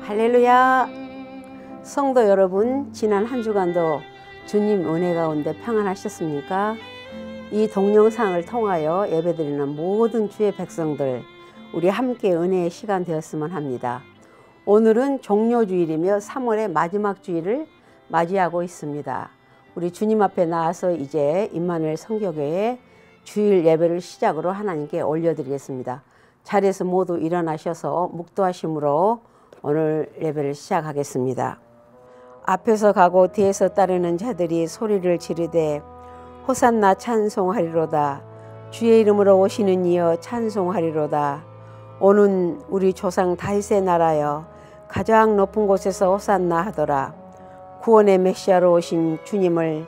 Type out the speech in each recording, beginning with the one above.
할렐루야. 성도 여러분, 지난 한 주간도 주님 은혜 가운데 평안하셨습니까? 이 동영상을 통하여 예배드리는 모든 주의 백성들, 우리 함께 은혜의 시간 되었으면 합니다. 오늘은 종료주일이며 3월의 마지막 주일을 맞이하고 있습니다. 우리 주님 앞에 나와서 이제 임마누엘 성교교회 주일 예배를 시작으로 하나님께 올려드리겠습니다. 자리에서 모두 일어나셔서 묵도하심으로 오늘 예배를 시작하겠습니다. 앞에서 가고 뒤에서 따르는 자들이 소리를 지르되 호산나 찬송하리로다. 주의 이름으로 오시는 이여 찬송하리로다. 오는 우리 조상 다윗의 나라여 가장 높은 곳에서 호산나 하더라. 구원의 메시아로 오신 주님을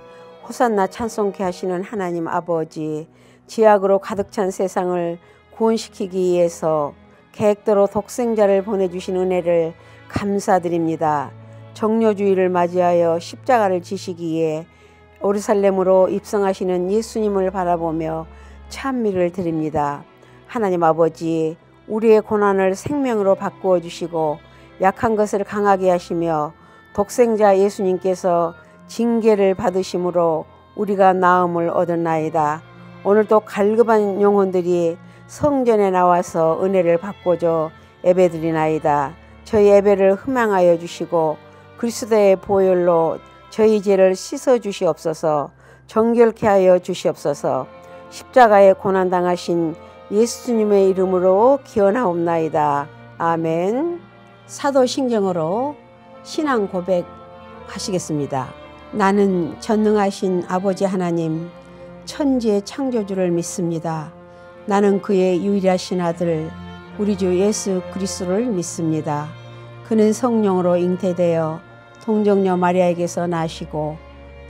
호산나 찬송케 하시는 하나님 아버지, 지약으로 가득 찬 세상을 구원시키기 위해서 계획대로 독생자를 보내주신 은혜를 감사드립니다. 종료주일을 맞이하여 십자가를 지시기에 오르살렘으로 입성하시는 예수님을 바라보며 찬미를 드립니다. 하나님 아버지, 우리의 고난을 생명으로 바꾸어 주시고 약한 것을 강하게 하시며 독생자 예수님께서 징계를 받으심으로 우리가 나음을 얻었나이다. 오늘도 갈급한 영혼들이 성전에 나와서 은혜를 받고자 예배드리나이다. 저희 예배를 흠양하여 주시고 그리스도의 보혈로 저희 죄를 씻어 주시옵소서. 정결케 하여 주시옵소서. 십자가에 고난당하신 예수님의 이름으로 기원하옵나이다. 아멘. 사도신경으로 신앙 고백하시겠습니다. 나는 전능하신 아버지 하나님, 천지의 창조주를 믿습니다. 나는 그의 유일하신 아들 우리 주 예수 그리스도를 믿습니다. 그는 성령으로 잉태되어 동정녀 마리아에게서 나시고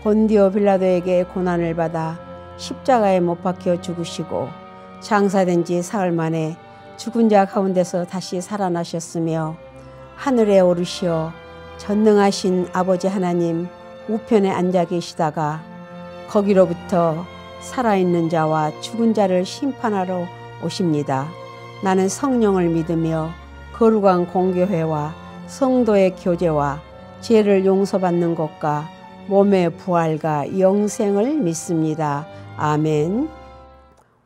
본디오 빌라도에게 고난을 받아 십자가에 못 박혀 죽으시고 장사된 지 사흘 만에 죽은 자 가운데서 다시 살아나셨으며 하늘에 오르시어 전능하신 아버지 하나님 우편에 앉아 계시다가 거기로부터 살아있는 자와 죽은 자를 심판하러 오십니다. 나는 성령을 믿으며 거룩한 공교회와 성도의 교제와 죄를 용서받는 것과 몸의 부활과 영생을 믿습니다. 아멘.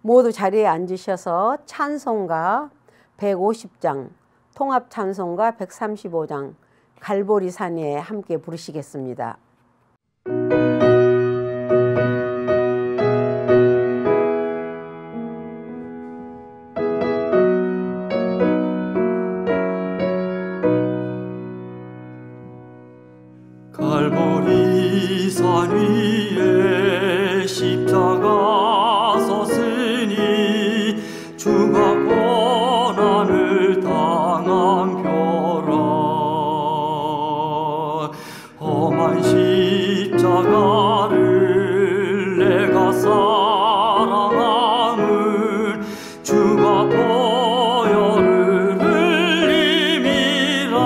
모두 자리에 앉으셔서 찬송가 150장, 통합 찬송가 135장, 갈보리산에 함께 부르시겠습니다. 갈보리산 위에 십자가 섰으니 주가 고난을 당한 표라. 험한 십자가를 내가 사랑함을 주가 보혈을 흘림이라.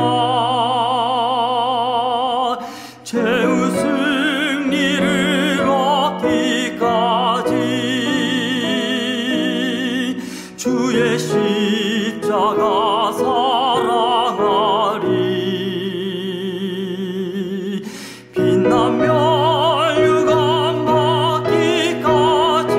죄의 승리를 얻기까지 주의 십자가 사랑하리. 빛난 멸류관 받기까지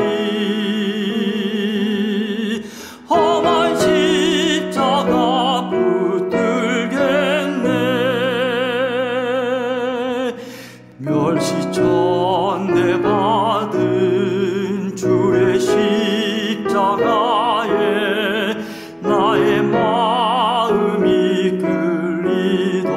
험한 십자가 붙들겠네. 멸시천대 받은 주의 십자가에 나의 마음이 끌리도다.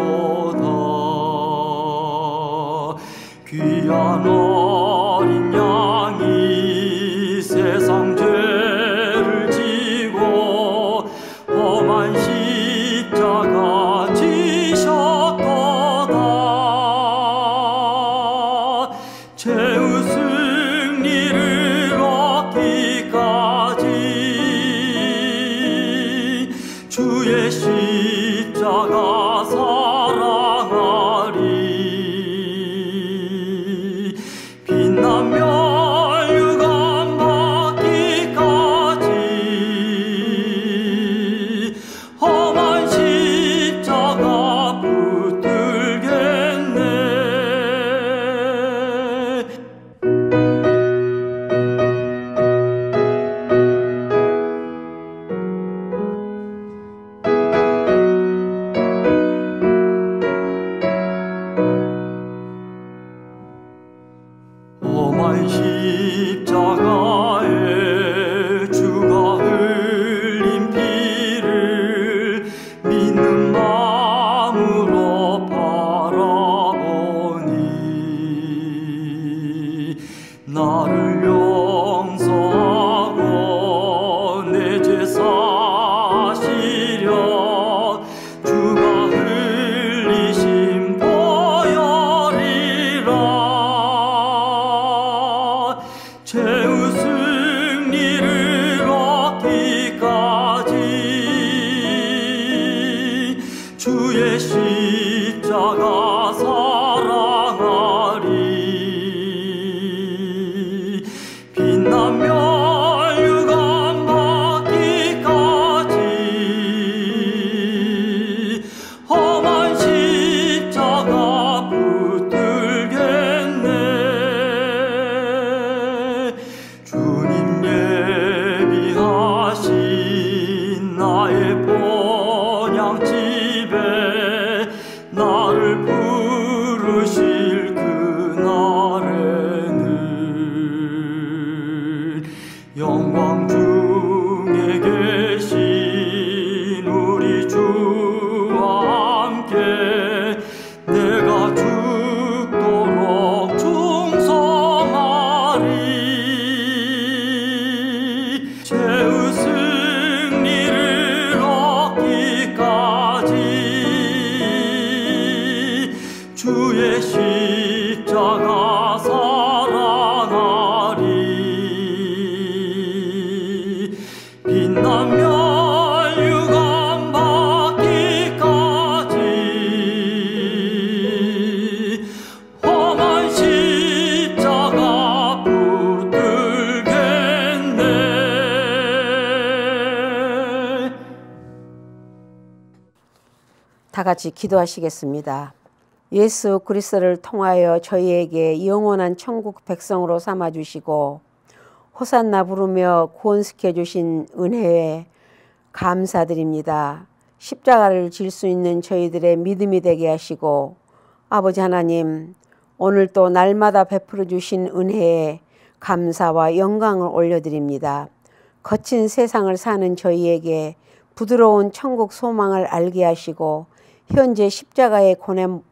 귀한 어린 양이 세상 죄를 지고 험한 십자가 지셨도다. 죄의 승리를 얻기까지 주의 십자가 사랑하리. 십자가에 주가 흘린 피를 믿는 마음으로 바라보니 나를 용서하고 내 죄 사시려 주가 흘리신 보혈이라. 죄의 승리를 얻기까지 주의 십자가 사랑하리. 빛나며 유감 받기까지 험한 십자가 붙들겠네. 주님 예비하신 나의 본향집에 나를 부르실 그날에는 영광 중에 계신 우리 주와 함께 내가 죽도록 충성하리. 죄의 승리를 얻기까지 주의 십자가 사랑하리. 빛나며 유감 받기까지 험한 십자가 붙들겠네. 다 같이 기도하시겠습니다. 예수 그리스도를 통하여 저희에게 영원한 천국 백성으로 삼아주시고 호산나 부르며 구원시켜 주신 은혜에 감사드립니다. 십자가를 질 수 있는 저희들의 믿음이 되게 하시고 아버지 하나님, 오늘 또 날마다 베풀어 주신 은혜에 감사와 영광을 올려드립니다. 거친 세상을 사는 저희에게 부드러운 천국 소망을 알게 하시고 현재 십자가의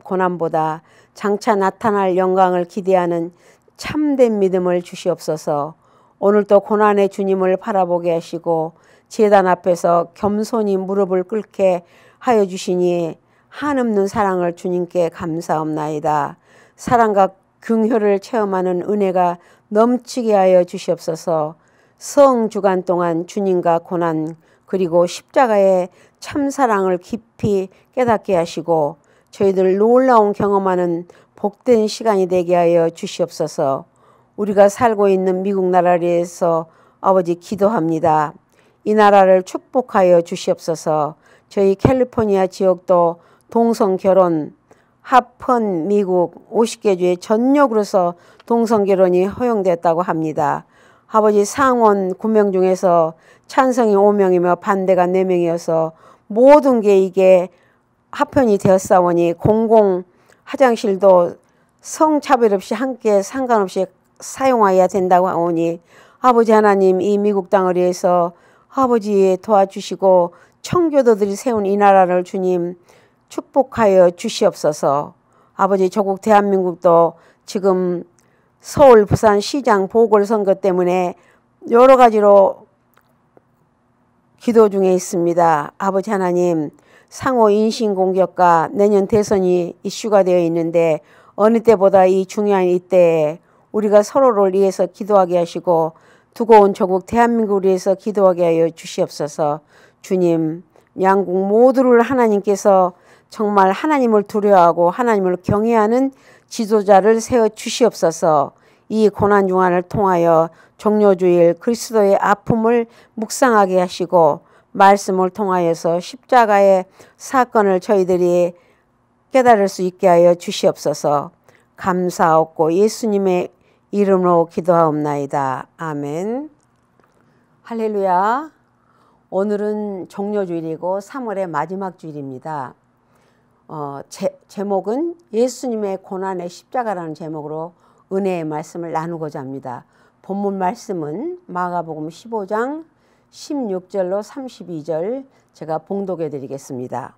고난보다 장차 나타날 영광을 기대하는 참된 믿음을 주시옵소서. 오늘도 고난의 주님을 바라보게 하시고 제단 앞에서 겸손히 무릎을 꿇게 하여 주시니 한없는 사랑을 주님께 감사옵나이다. 사랑과 긍휼을 체험하는 은혜가 넘치게 하여 주시옵소서. 성주간 동안 주님과 고난 그리고 십자가의 참사랑을 깊이 깨닫게 하시고 저희들 놀라운 경험하는 복된 시간이 되게 하여 주시옵소서. 우리가 살고 있는 미국 나라를 위해서 아버지 기도합니다. 이 나라를 축복하여 주시옵소서. 저희 캘리포니아 지역도 동성결혼 합헌 미국 50개 주에 전역으로서 동성결혼이 허용됐다고 합니다. 아버지 상원 9명 중에서 찬성이 5명이며 반대가 4명이어서 모든 게 이게 합헌이 되었사오니 공공 화장실도 성차별 없이 함께 상관없이 사용하여야 된다고 하오니 아버지 하나님 이 미국 땅을 위해서 아버지 도와주시고 청교도들이 세운 이 나라를 주님 축복하여 주시옵소서. 아버지 조국 대한민국도 지금 서울 부산 시장 보궐선거 때문에 여러 가지로 기도 중에 있습니다. 아버지 하나님 상호 인신공격과 내년 대선이 이슈가 되어 있는데 어느 때보다 이 중요한 이때에 우리가 서로를 위해서 기도하게 하시고 두고 온 조국 대한민국을 위해서 기도하게 하여 주시옵소서. 주님 양국 모두를 하나님께서 정말 하나님을 두려워하고 하나님을 경외하는 지도자를 세워 주시옵소서. 이 고난중환을 통하여 종료주일 그리스도의 아픔을 묵상하게 하시고 말씀을 통하여서 십자가의 사건을 저희들이 깨달을 수 있게 하여 주시옵소서. 감사하옵고 예수님의 이름으로 기도하옵나이다. 아멘. 할렐루야. 오늘은 종료주일이고 3월의 마지막 주일입니다. 제목은 예수님의 고난의 십자가라는 제목으로 은혜의 말씀을 나누고자 합니다. 본문 말씀은 마가복음 15장 16절로 32절 제가 봉독해 드리겠습니다.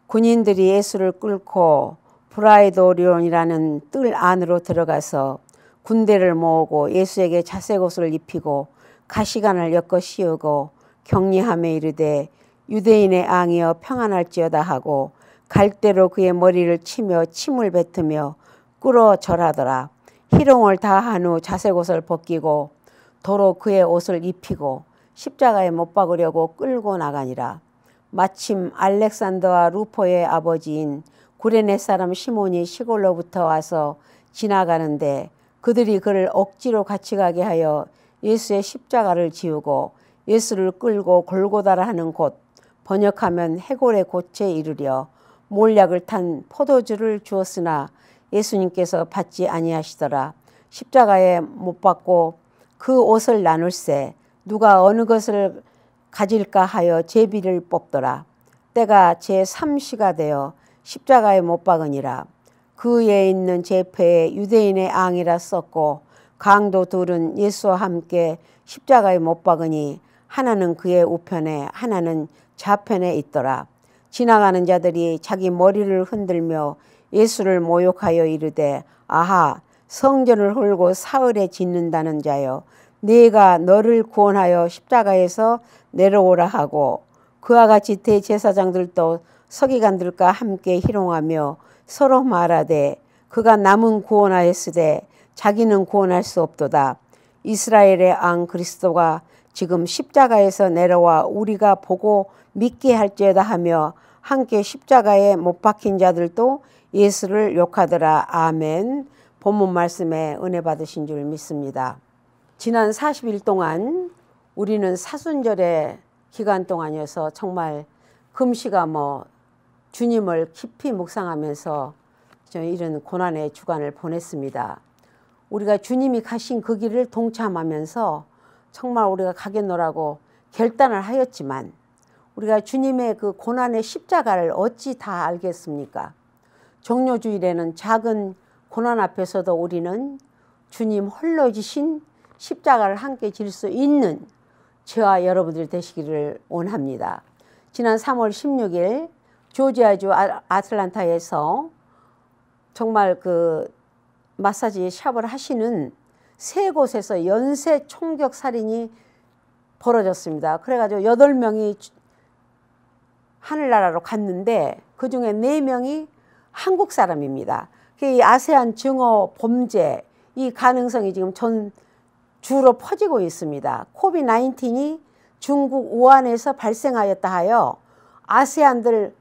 군인들이 예수를 끌고 브라이도리온이라는 뜰 안으로 들어가서 군대를 모으고 예수에게 자색 옷을 입히고 가시관을 엮어 씌우고 격리하며 이르되 유대인의 왕이여 평안할지어다 하고 갈대로 그의 머리를 치며 침을 뱉으며 꿇어 절하더라. 희롱을 다 한 후 자색 옷을 벗기고 도로 그의 옷을 입히고 십자가에 못 박으려고 끌고 나가니라. 마침 알렉산더와 루포의 아버지인 구레네 사람 시몬이 시골로부터 와서 지나가는데 그들이 그를 억지로 같이 가게 하여 예수의 십자가를 지우고 예수를 끌고 골고다라 하는 곳, 번역하면 해골의 곳에 이르려 몰약을 탄 포도주를 주었으나 예수님께서 받지 아니하시더라. 십자가에 못 박고 그 옷을 나눌세 누가 어느 것을 가질까 하여 제비를 뽑더라. 때가 제3시가 되어 십자가에 못 박으니라. 그에 있는 제패에 유대인의 왕이라 썼고 강도 둘은 예수와 함께 십자가에 못 박으니 하나는 그의 우편에 하나는 좌편에 있더라. 지나가는 자들이 자기 머리를 흔들며 예수를 모욕하여 이르되 아하 성전을 헐고 사흘에 짓는다는 자여 네가 너를 구원하여 십자가에서 내려오라 하고 그와 같이 대제사장들도 서기관들과 함께 희롱하며 서로 말하되 그가 남은 구원하였으되 자기는 구원할 수 없도다. 이스라엘의 왕 그리스도가 지금 십자가에서 내려와 우리가 보고 믿게 할지어다 하며 함께 십자가에 못 박힌 자들도 예수를 욕하더라. 아멘. 본문 말씀에 은혜 받으신 줄 믿습니다. 지난 40일 동안 우리는 사순절의 기간 동안이어서 정말 금시가 주님을 깊이 묵상하면서 이런 고난의 주간을 보냈습니다. 우리가 주님이 가신 그 길을 동참하면서 정말 우리가 가겠노라고 결단을 하였지만 우리가 주님의 그 고난의 십자가를 어찌 다 알겠습니까? 종료주일에는 작은 고난 앞에서도 우리는 주님 홀로 지신 십자가를 함께 질 수 있는 저와 여러분들이 되시기를 원합니다. 지난 3월 16일 조지아주 아틀란타에서 정말 그 마사지 샵을 하시는 세 곳에서 연쇄 총격 살인이 벌어졌습니다. 그래가지고 8명이 하늘나라로 갔는데 그중에 4명이 한국 사람입니다. 이 아세안 증오 범죄 이 가능성이 지금 전 주로 퍼지고 있습니다. 코비드-19이 중국 우한에서 발생하였다 하여 아세안들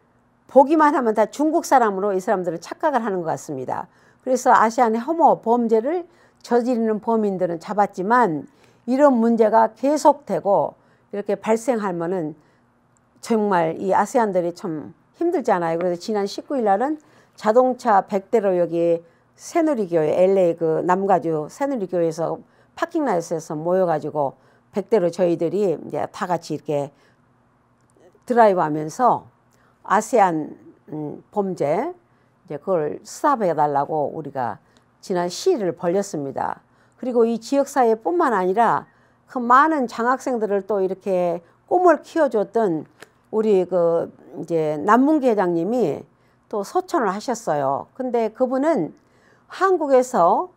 보기만 하면 다 중국 사람으로 이 사람들을 착각을 하는 것 같습니다. 그래서 아세안의 혐오 범죄를 저지르는 범인들은 잡았지만 이런 문제가 계속되고 이렇게 발생하면은 정말 이 아세안들이 참 힘들잖아요. 그래서 지난 19일 날은 자동차 100대로 여기 새누리교회 LA 그 남가주 새누리교회에서 파킹라이트에서 모여가지고 100대로 저희들이 이제 다 같이 이렇게 드라이브하면서 아세안 범죄 이제 그걸 스탑해 달라고 우리가 지난 시위를 벌였습니다. 그리고 이 지역사회뿐만 아니라 그 많은 장학생들을 또 이렇게 꿈을 키워줬던 우리 그 이제 남문기 회장님이 또 소천을 하셨어요. 근데 그분은 한국에서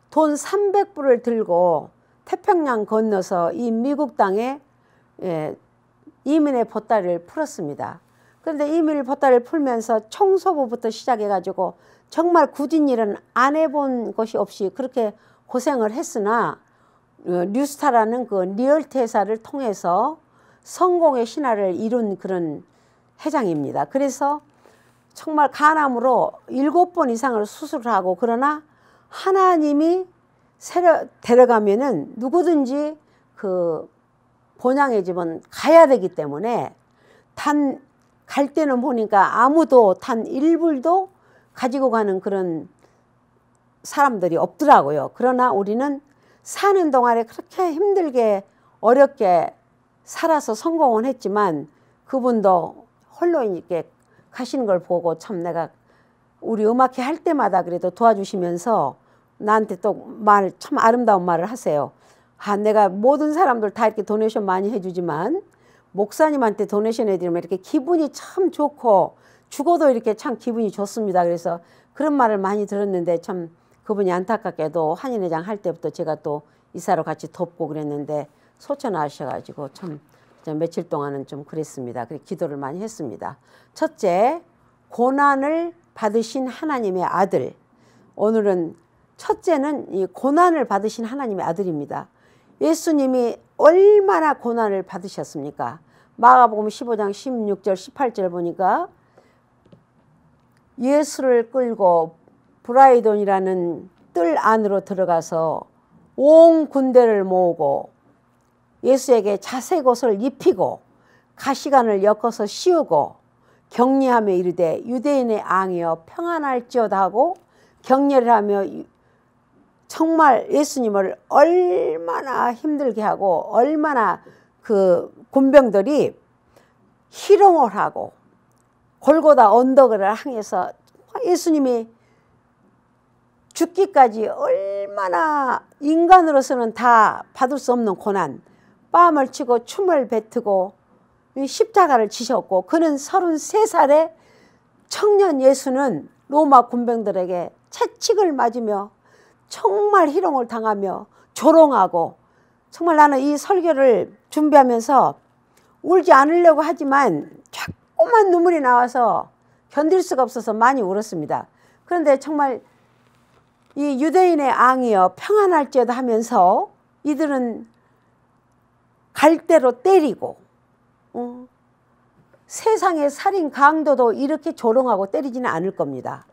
돈 300불을 들고 태평양 건너서 이 미국 땅에 이민의 보따리를 풀었습니다. 그런데 이민의 보따리를 풀면서 청소부부터 시작해가지고 정말 굳은 일은 안 해본 것이 없이 그렇게 고생을 했으나 뉴스타라는 그 리얼티 회사를 통해서 성공의 신화를 이룬 그런 회장입니다. 그래서 정말 간암으로 7번 이상을 수술을 하고 그러나 하나님이 데려가면은 누구든지 그 본향의 집은 가야 되기 때문에 단 갈 때는 보니까 아무도 단 1불도 가지고 가는 그런 사람들이 없더라고요. 그러나 우리는 사는 동안에 그렇게 힘들게 어렵게 살아서 성공은 했지만 그분도 홀로 이렇게 가시는 걸 보고 참 내가 우리 음악회 할 때마다 그래도 도와주시면서 나한테 또 참 아름다운 말을 하세요. 내가 모든 사람들 다 이렇게 도네이션 많이 해주지만 목사님한테 도네이션 해드리면 이렇게 기분이 참 좋고 죽어도 이렇게 참 기분이 좋습니다. 그래서 그런 말을 많이 들었는데 참 그분이 안타깝게도 한인회장 할 때부터 제가 또 이사로 같이 돕고 그랬는데 소천하셔가지고 참 며칠 동안은 좀 그랬습니다. 그래서 기도를 많이 했습니다. 첫째, 고난을 받으신 하나님의 아들. 오늘은 첫째는 이 고난을 받으신 하나님의 아들입니다. 예수님이 얼마나 고난을 받으셨습니까? 마가복음 15장 16절 18절 보니까 예수를 끌고 브라이돈이라는 뜰 안으로 들어가서 온 군대를 모으고 예수에게 자색 옷을 입히고 가시관을 엮어서 씌우고 격려하며 이르되 유대인의 앙이여 평안할지어다 하고 격려를 하며 정말 예수님을 얼마나 힘들게 하고 얼마나 그 군병들이 희롱을 하고 골고다 언덕을 향해서 예수님이 죽기까지 얼마나 인간으로서는 다 받을 수 없는 고난, 뺨을 치고 춤을 뱉고 십자가를 지셨고 그는 33살의 청년 예수는 로마 군병들에게 채찍을 맞으며 정말 희롱을 당하며 조롱하고 정말 나는 이 설교를 준비하면서 울지 않으려고 하지만 자꾸만 눈물이 나와서 견딜 수가 없어서 많이 울었습니다. 그런데 정말 이 유대인의 앙이여 평안할지어다 하면서 이들은 갈대로 때리고 세상의 살인 강도도 이렇게 조롱하고 때리지는 않을 겁니다.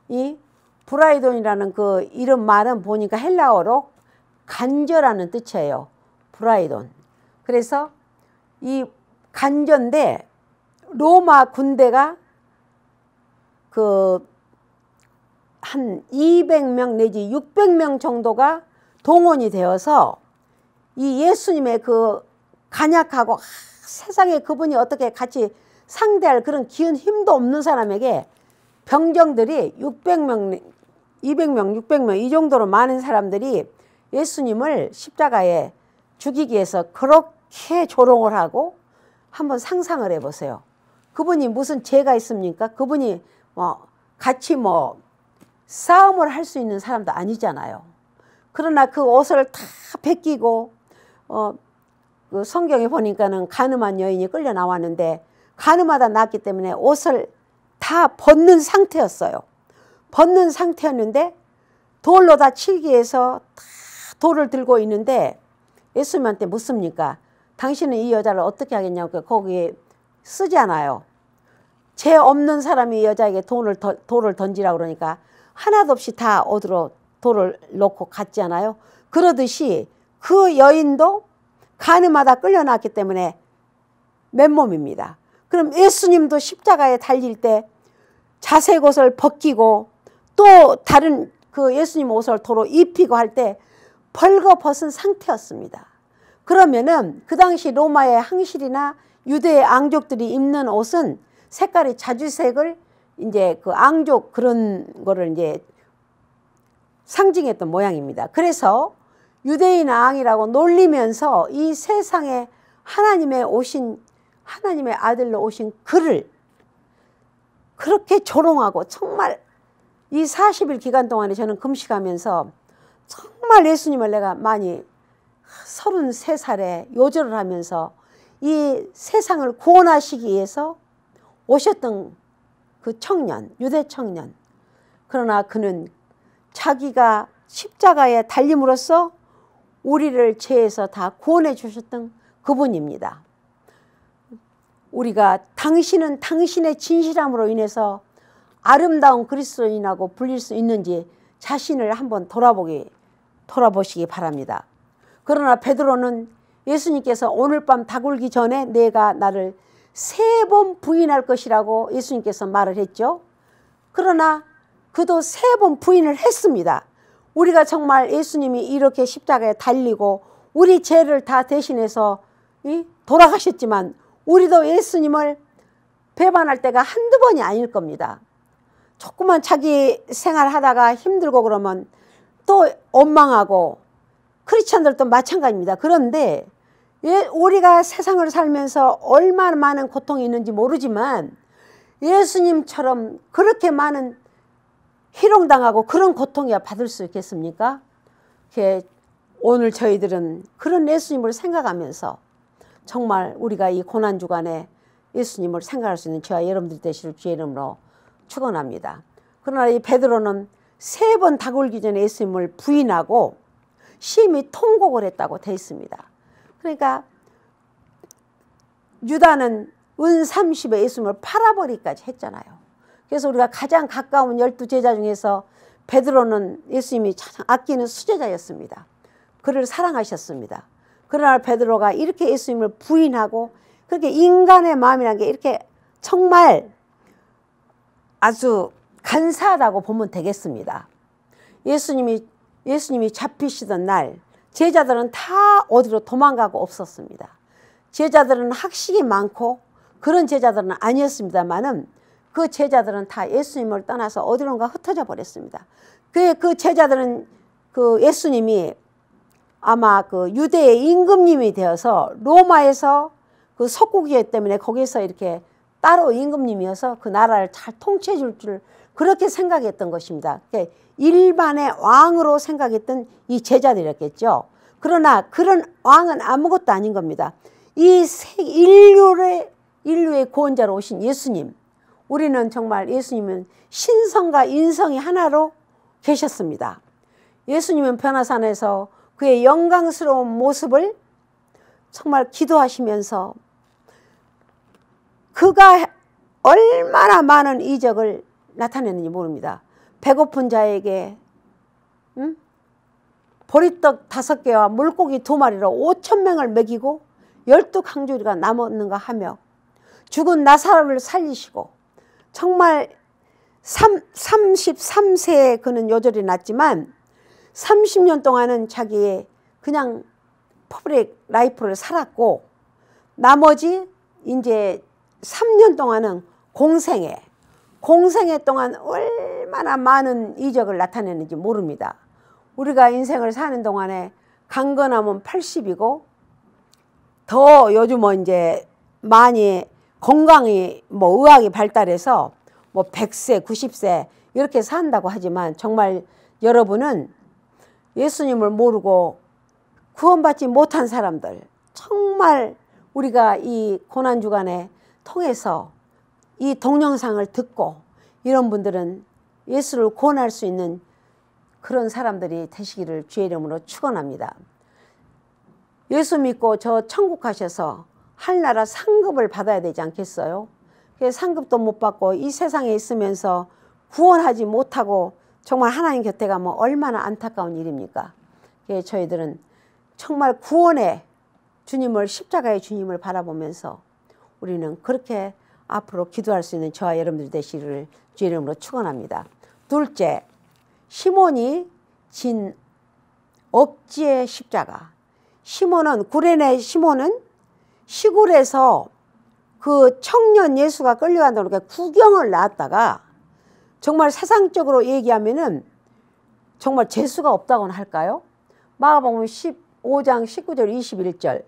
이 브라이돈이라는 그 이름 말은 보니까 헬라어로 간저라는 뜻이에요. 브라이돈. 그래서 이 간저인데 로마 군대가 그 한 200명 내지 600명 정도가 동원이 되어서 이 예수님의 그 간약하고 세상에 그분이 어떻게 같이 상대할 그런 기운 힘도 없는 사람에게 병정들이 600명, 200명, 600명 이 정도로 많은 사람들이 예수님을 십자가에 죽이기 위해서 그렇게 조롱을 하고 한번 상상을 해보세요. 그분이 무슨 죄가 있습니까? 그분이 같이 싸움을 할 수 있는 사람도 아니잖아요. 그러나 그 옷을 다 벗기고 그 성경에 보니까는 가늠한 여인이 끌려 나왔는데 가늠하다 났기 때문에 옷을 다 벗는 상태였어요. 벗는 상태였는데 돌로 다 치기 위해서 다 돌을 들고 있는데 예수님한테 묻습니까? 당신은 이 여자를 어떻게 하겠냐고 거기에 쓰잖아요. 죄 없는 사람이 이 여자에게 돌을 던지라고 그러니까 하나도 없이 다 어디로 돌을 놓고 갔잖아요. 그러듯이 그 여인도 가늠하다 끌려났기 때문에 맨몸입니다. 그럼 예수님도 십자가에 달릴 때 자색 옷을 벗기고 또 다른 그 예수님 옷을 도로 입히고 할 때 벌거벗은 상태였습니다. 그러면은 그 당시 로마의 항실이나 유대의 앙족들이 입는 옷은 색깔이 자주색을 이제 그 앙족 그런 거를 이제 상징했던 모양입니다. 그래서 유대인 앙이라고 놀리면서 이 세상에 하나님의 아들로 오신 그를 그렇게 조롱하고 정말 이 40일 기간 동안에 저는 금식하면서 정말 예수님을 내가 많이 33살에 요절을 하면서 이 세상을 구원하시기 위해서 오셨던 그 청년, 유대 청년. 그러나 그는 자기가 십자가에 달림으로써 우리를 죄에서 다 구원해 주셨던 그분입니다. 우리가 당신은 당신의 진실함으로 인해서 아름다운 그리스도인이라고 불릴 수 있는지 자신을 한번 돌아보시기 바랍니다. 그러나 베드로는 예수님께서 오늘 밤 다굴기 전에 내가 나를 3번 부인할 것이라고 예수님께서 말을 했죠. 그러나 그도 3번 부인을 했습니다. 우리가 정말 예수님이 이렇게 십자가에 달리고 우리 죄를 다 대신해서 돌아가셨지만 우리도 예수님을 배반할 때가 한두 번이 아닐 겁니다. 조금만 자기 생활하다가 힘들고 그러면 또 원망하고 크리스찬들도 마찬가지입니다. 그런데 우리가 세상을 살면서 얼마나 많은 고통이 있는지 모르지만 예수님처럼 그렇게 많은 희롱당하고 그런 고통이야 받을 수 있겠습니까? 오늘 저희들은 그런 예수님을 생각하면서 정말 우리가 이 고난주간에 예수님을 생각할 수 있는 저와 여러분들 되시를 주의 이름으로 축원합니다. 그러나 이 베드로는 3번 닭 울기 전에 예수님을 부인하고 심히 통곡을 했다고 되어 있습니다. 그러니까 유다는 은 30에 예수님을 팔아버리기까지 했잖아요. 그래서 우리가 가장 가까운 12제자 중에서 베드로는 예수님이 가장 아끼는 수제자였습니다. 그를 사랑하셨습니다. 그러나 베드로가 이렇게 예수님을 부인하고 그렇게 인간의 마음이라는 게 이렇게 정말 아주 간사하다고 보면 되겠습니다. 예수님이 잡히시던 날 제자들은 다 어디로 도망가고 없었습니다. 제자들은 학식이 많고 그런 제자들은 아니었습니다만은 그 제자들은 다 예수님을 떠나서 어디론가 흩어져 버렸습니다. 그 제자들은 그 예수님이 아마 그 유대의 임금님이 되어서 로마에서 그 속국이었기 때문에 거기서 이렇게 따로 임금님이어서 그 나라를 잘 통치해 줄 줄 그렇게 생각했던 것입니다. 일반의 왕으로 생각했던 이 제자들이었겠죠. 그러나 그런 왕은 아무것도 아닌 겁니다. 이 인류의 구원자로 오신 예수님, 우리는 정말 예수님은 신성과 인성이 하나로 계셨습니다. 예수님은 변화산에서 그의 영광스러운 모습을 정말 기도하시면서 그가 얼마나 많은 이적을 나타냈는지 모릅니다. 배고픈 자에게 보리떡 5개와 물고기 2마리로 5,000명을 먹이고 12강주리가 남았는가 하며 죽은 나사로를 살리시고 정말 33세에 그는 요절이 났지만 30년 동안은 자기의 그냥 퍼블릭 라이프를 살았고 나머지 이제 3년 동안은 공생애 동안 얼마나 많은 이적을 나타내는지 모릅니다. 우리가 인생을 사는 동안에 강건하면 80이고 더 요즘은 이제 많이 건강이 의학이 발달해서 100세, 90세 이렇게 산다고 하지만 정말 여러분은 예수님을 모르고 구원받지 못한 사람들 정말 우리가 이 고난주간에 통해서 이 동영상을 듣고 이런 분들은 예수를 구원할 수 있는 그런 사람들이 되시기를 주의 이름으로 축원합니다. 예수 믿고 저 천국 가셔서 하늘나라 상급을 받아야 되지 않겠어요? 상급도 못 받고 이 세상에 있으면서 구원하지 못하고 정말 하나님 곁에 가면 얼마나 안타까운 일입니까? 저희들은 정말 구원의 주님을 십자가의 주님을 바라보면서 우리는 그렇게 앞으로 기도할 수 있는 저와 여러분들 되시기를 주의 이름으로 축원합니다. 둘째, 시몬이 진 억지의 십자가. 구레네 시몬은 시골에서 그 청년 예수가 끌려간다고 그러니까 구경을 나왔다가 정말 세상적으로 얘기하면은 정말 재수가 없다고는 할까요? 마가복음 15장 19절 21절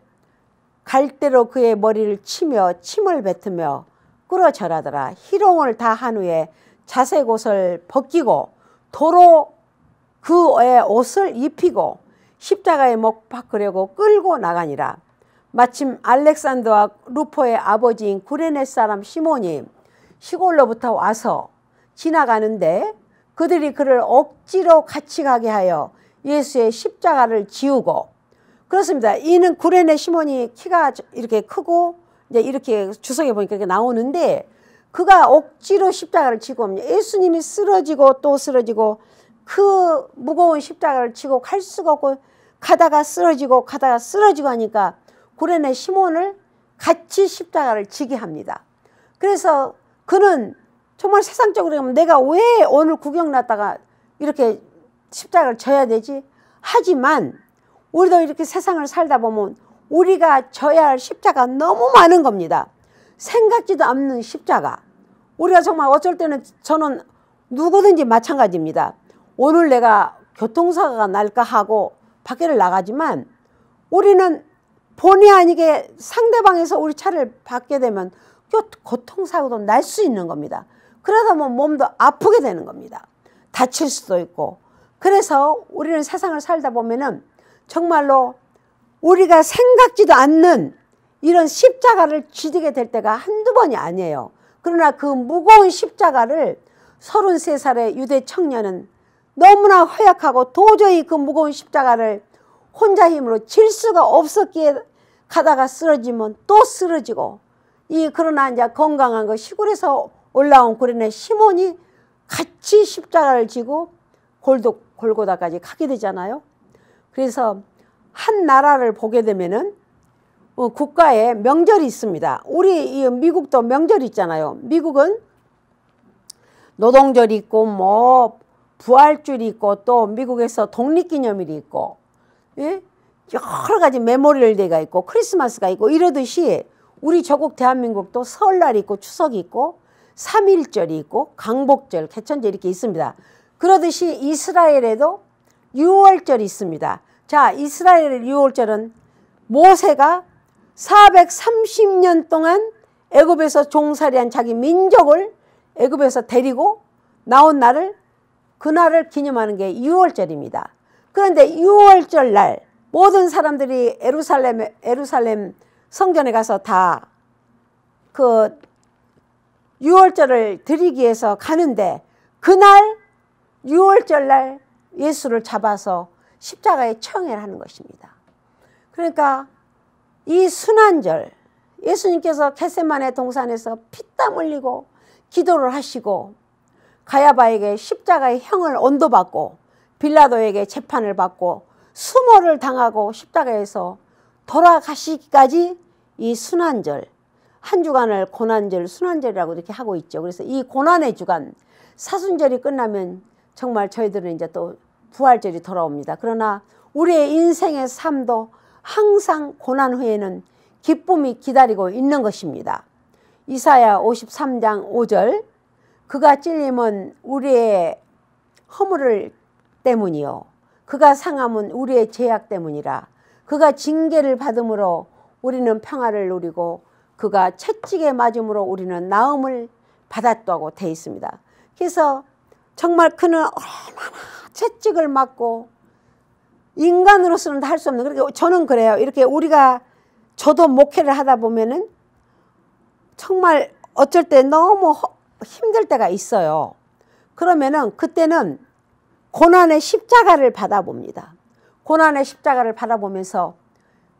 갈대로 그의 머리를 치며 침을 뱉으며 끌어절하더라. 희롱을 다 한 후에 자색 옷을 벗기고 도로 그의 옷을 입히고 십자가에 못 박으려고 끌고 나가니라. 마침 알렉산더와 루포의 아버지인 구레네 사람 시몬이 시골로부터 와서 지나가는데 그들이 그를 억지로 같이 가게 하여 예수의 십자가를 지우고 그렇습니다. 이는 구레네 시몬이 키가 이렇게 크고 이제 이렇게 주석에 보니까 이렇게 나오는데 그가 억지로 십자가를 지고 예수님이 쓰러지고 또 쓰러지고 그 무거운 십자가를 지고 갈 수가 없고 가다가 쓰러지고 하니까 구레네 시몬을 같이 십자가를 지게 합니다. 그래서 그는 정말 세상적으로 보면 내가 왜 오늘 구경 났다가 이렇게 십자가를 져야 되지? 하지만 우리도 이렇게 세상을 살다 보면 우리가 져야 할 십자가 너무 많은 겁니다. 생각지도 않는 십자가. 우리가 정말 어쩔 때는 저는 누구든지 마찬가지입니다. 오늘 내가 교통사고가 날까 하고 밖에를 나가지만 우리는 본의 아니게 상대방에서 우리 차를 받게 되면 교통사고도 날 수 있는 겁니다. 그러다 보면 몸도 아프게 되는 겁니다. 다칠 수도 있고. 그래서 우리는 세상을 살다 보면은 정말로 우리가 생각지도 않는 이런 십자가를 지게 될 때가 한두 번이 아니에요. 그러나 그 무거운 십자가를 33살의 유대 청년은 너무나 허약하고 도저히 그 무거운 십자가를 혼자 힘으로 질 수가 없었기에 가다가 쓰러지면 또 쓰러지고, 그러나 이제 건강한 그 시골에서 올라온 구레네 시몬이 같이 십자가를 지고 골고다까지 가게 되잖아요. 그래서 한 나라를 보게 되면은 국가에 명절이 있습니다. 우리 미국도 명절이 있잖아요. 미국은 노동절이 있고 뭐 부활절이 있고 또 미국에서 독립기념일이 있고, 예? 여러 가지 메모리얼 데이가 있고 크리스마스가 있고 이러듯이 우리 조국 대한민국도 설날이 있고 추석이 있고 3.1절이 있고 강복절, 개천절 이렇게 있습니다. 그러듯이 이스라엘에도 유월절이 있습니다. 자, 이스라엘의 유월절은 모세가 430년 동안 애굽에서 종살이한 자기 민족을 애굽에서 데리고 나온 날을, 그날을 기념하는 게 유월절입니다. 그런데 유월절 날 모든 사람들이 에루살렘 성전에 가서 다 그 유월절을 드리기 위해서 가는데, 그날 유월절 날 예수를 잡아서 십자가에 처형을 하는 것입니다. 그러니까 이 순환절, 예수님께서 겟세마네 동산에서 피땀 흘리고 기도를 하시고 가야바에게 십자가의 형을 언도받고 빌라도에게 재판을 받고 수모를 당하고 십자가에서 돌아가시기까지 이 순환절, 한 주간을 고난절, 순환절이라고 이렇게 하고 있죠. 그래서 이 고난의 주간, 사순절이 끝나면 정말 저희들은 이제 또 부활절이 돌아옵니다. 그러나 우리의 인생의 삶도 항상 고난 후에는 기쁨이 기다리고 있는 것입니다. 이사야 53장 5절, 그가 찔림은 우리의 허물 때문이요 그가 상함은 우리의 죄악 때문이라. 그가 징계를 받음으로 우리는 평화를 누리고 그가 채찍에 맞음으로 우리는 나음을 받았다고 되어 있습니다. 그래서 정말 그는 얼마나 채찍을 맞고 인간으로서는 할 수 없는, 그러니까 저는 그래요. 이렇게 저도 목회를 하다 보면은 정말 어쩔 때 너무 힘들 때가 있어요. 그러면은 그때는 고난의 십자가를 받아봅니다. 고난의 십자가를 받아보면서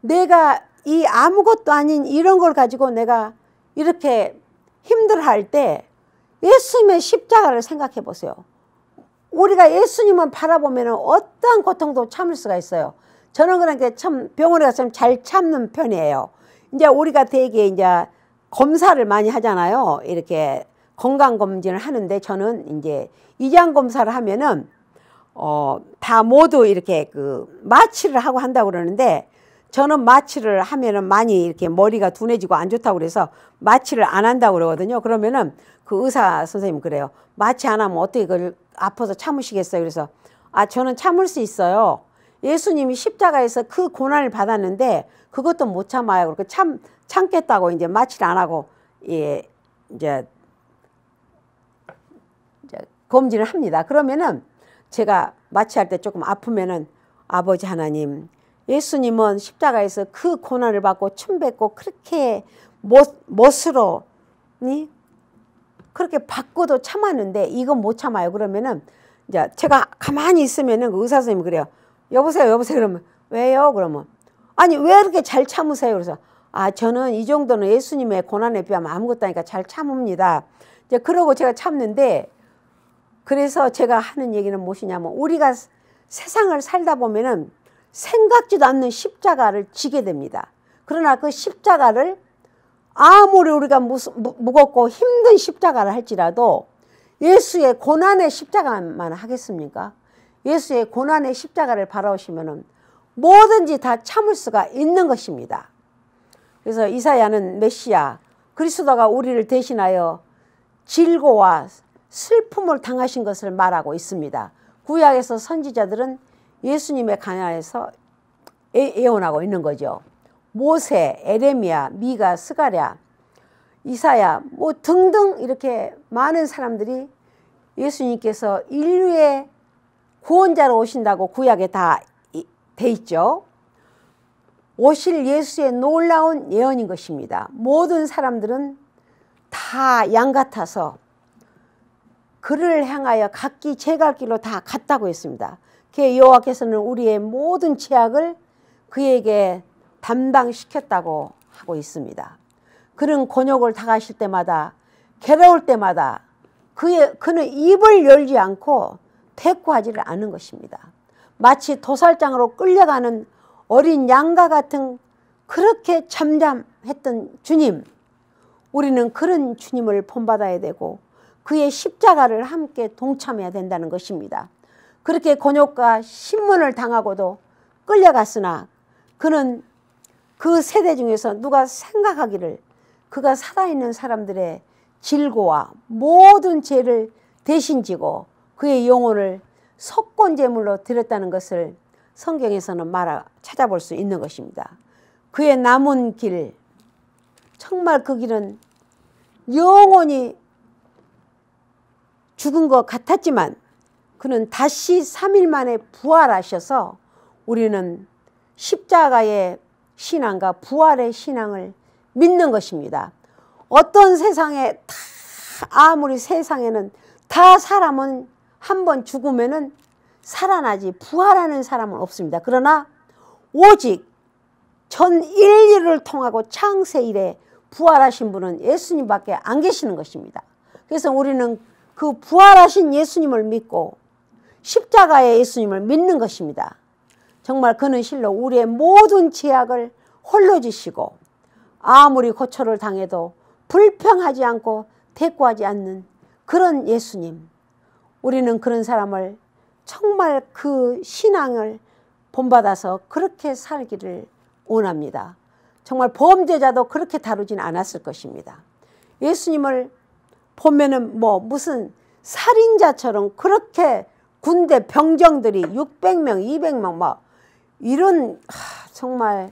내가 이 아무것도 아닌 이런 걸 가지고 내가 이렇게 힘들어할 때 예수님의 십자가를 생각해 보세요. 우리가 예수님을 바라보면 어떠한 고통도 참을 수가 있어요. 저는 그러니까 참 병원에 가서 잘 참는 편이에요. 이제 우리가 되게 이제 검사를 많이 하잖아요. 이렇게 건강검진을 하는데 저는 이제 이장 검사를 하면은 다 모두 이렇게 그 마취를 하고 한다고 그러는데, 저는 마취를 하면은 많이 이렇게 머리가 둔해지고 안 좋다고 그래서 마취를 안 한다고 그러거든요. 그러면은 그 의사 선생님 그래요. 마취 안 하면 어떻게 그걸 아파서 참으시겠어요? 그래서 저는 참을 수 있어요. 예수님이 십자가에서 그 고난을 받았는데 그것도 못 참아요. 그렇게 참겠다고 이제 마취를 안 하고 이제 검진을 합니다. 그러면은 제가 마취할 때 조금 아프면은 아버지 하나님, 예수님은 십자가에서 그 고난을 받고 춤뱉고 그렇게 멋으로 그렇게 받고도 참았는데 이건 못 참아요. 그러면은 이제 제가 가만히 있으면은 그 의사 선생님이 그래요. 여보세요. 그러면 왜요? 그러면 아니 왜 이렇게 잘 참으세요? 그래서 저는 이 정도는 예수님의 고난에 비하면 아무것도 아니까 잘 참습니다. 이제 그러고 제가 참는데, 그래서 제가 하는 얘기는 무엇이냐면 우리가 세상을 살다 보면은 생각지도 않는 십자가를 지게 됩니다. 그러나 그 십자가를 아무리 우리가 무겁고 힘든 십자가를 할지라도 예수의 고난의 십자가만 하겠습니까? 예수의 고난의 십자가를 바라보시면은 뭐든지 다 참을 수가 있는 것입니다. 그래서 이사야는 메시아 그리스도가 우리를 대신하여 질고와 슬픔을 당하신 것을 말하고 있습니다. 구약에서 선지자들은 예수님에 관하여서 예언하고 있는 거죠. 모세, 에레미야, 미가, 스가랴, 이사야 뭐 등등 이렇게 많은 사람들이 예수님께서 인류의 구원자로 오신다고 구약에 다 돼 있죠. 오실 예수의 놀라운 예언인 것입니다. 모든 사람들은 다 양 같아서 그를 향하여 각기 제 갈 길로 다 갔다고 했습니다. 그 여호와께서는 우리의 모든 죄악을 그에게 담당시켰다고 하고 있습니다. 그는 곤욕을 당하실 때마다 괴로울 때마다 그는 입을 열지 않고 대꾸하지를 않은 것입니다. 마치 도살장으로 끌려가는 어린 양과 같은 그렇게 잠잠했던 주님, 우리는 그런 주님을 본받아야 되고 그의 십자가를 함께 동참해야 된다는 것입니다. 그렇게 곤욕과 신문을 당하고도 끌려갔으나 그는 그 세대 중에서 누가 생각하기를 그가 살아있는 사람들의 질고와 모든 죄를 대신 지고 그의 영혼을 속건제물로 드렸다는 것을 성경에서는 찾아볼 수 있는 것입니다. 그의 남은 길, 정말 그 길은 영원히 죽은 것 같았지만 그는 다시 3일 만에 부활하셔서 우리는 십자가의 신앙과 부활의 신앙을 믿는 것입니다. 어떤 세상에 아무리 세상에는 다 사람은 한번 죽으면은 살아나지 부활하는 사람은 없습니다. 그러나 오직 전 인류를 통하고 창세 이래 부활하신 분은 예수님밖에 안 계시는 것입니다. 그래서 우리는 그 부활하신 예수님을 믿고 십자가의 예수님을 믿는 것입니다. 정말 그는 실로 우리의 모든 죄악을 홀로 지시고 아무리 고초를 당해도 불평하지 않고 대꾸하지 않는 그런 예수님, 우리는 그런 사람을 정말 그 신앙을 본받아서 그렇게 살기를 원합니다. 정말 범죄자도 그렇게 다루진 않았을 것입니다. 예수님을 보면은 무슨 살인자처럼 그렇게 군대 병정들이 600명, 200명 이런 정말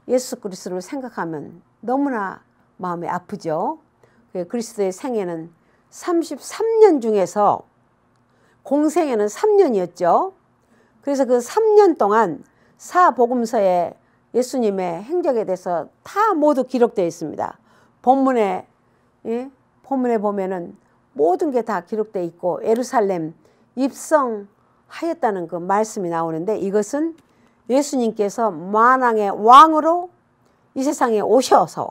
예수 그리스도를 생각하면 너무나 마음이 아프죠. 그리스도의 생애는 33년 중에서 공생애는 3년이었죠. 그래서 그 3년 동안 사복음서에 예수님의 행적에 대해서 다 모두 기록되어 있습니다. 본문에 보면은 모든 게 다 기록되어 있고 예루살렘 입성하였다는 그 말씀이 나오는데 이것은 예수님께서 만왕의 왕으로 이 세상에 오셔서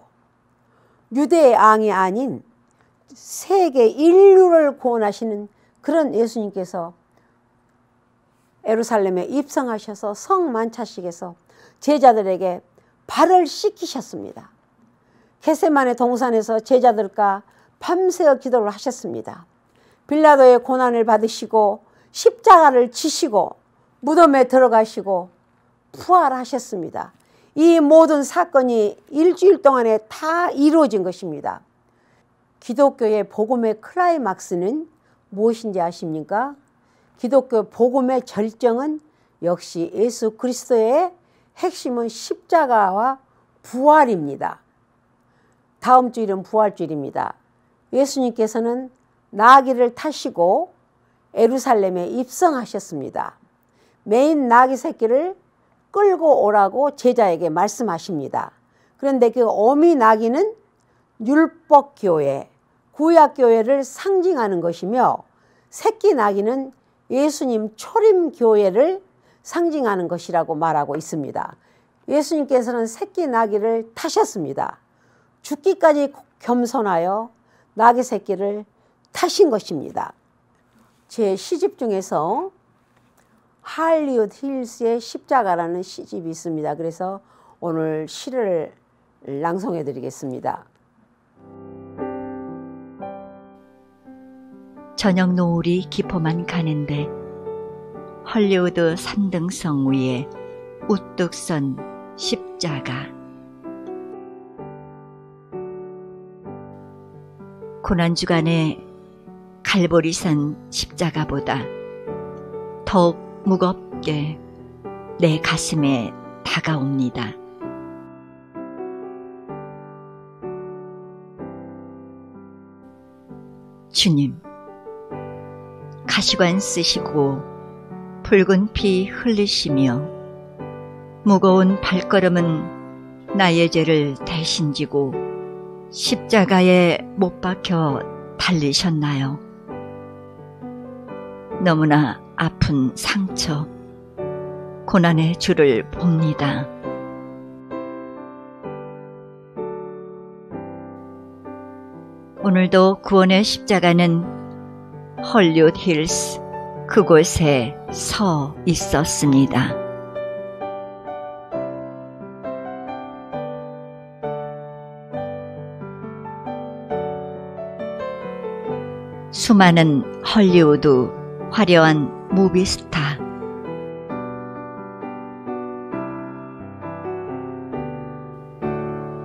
유대의 왕이 아닌 세계 인류를 구원하시는 그런 예수님께서 예루살렘에 입성하셔서 성만차식에서 제자들에게 발을 씻기셨습니다. 겟세마네 동산에서 제자들과 밤새워 기도를 하셨습니다. 빌라도의 고난을 받으시고 십자가를 지시고 무덤에 들어가시고 부활하셨습니다. 이 모든 사건이 일주일 동안에 다 이루어진 것입니다. 기독교의 복음의 클라이막스는 무엇인지 아십니까? 기독교 복음의 절정은 역시 예수 그리스도의 핵심은 십자가와 부활입니다. 다음 주일은 부활주일입니다. 예수님께서는 나귀를 타시고 예루살렘에 입성하셨습니다. 메인 나귀 새끼를 끌고 오라고 제자에게 말씀하십니다. 그런데 그 어미 나귀는 율법교회, 구약교회를 상징하는 것이며 새끼 나귀는 예수님 초림교회를 상징하는 것이라고 말하고 있습니다. 예수님께서는 새끼 나귀를 타셨습니다. 죽기까지 겸손하여 나귀 새끼를 타신 것입니다. 제 시집 중에서 할리우드 힐스의 십자가라는 시집이 있습니다. 그래서 오늘 시를 낭송해 드리겠습니다. 저녁 노을이 깊어만 가는데 헐리우드 산등성 위에 우뚝 선 십자가. 고난주간에 갈보리산 십자가보다 더욱 무겁게 내 가슴에 다가옵니다. 주님, 가시관 쓰시고 붉은 피 흘리시며 무거운 발걸음은 나의 죄를 대신 지고 십자가에 못 박혀 달리셨나요? 너무나 아픈 상처, 고난의 줄을 봅니다. 오늘도 구원의 십자가는 헐리우드 힐스 그곳에 서 있었습니다. 수많은 헐리우드 화려한 무비스타,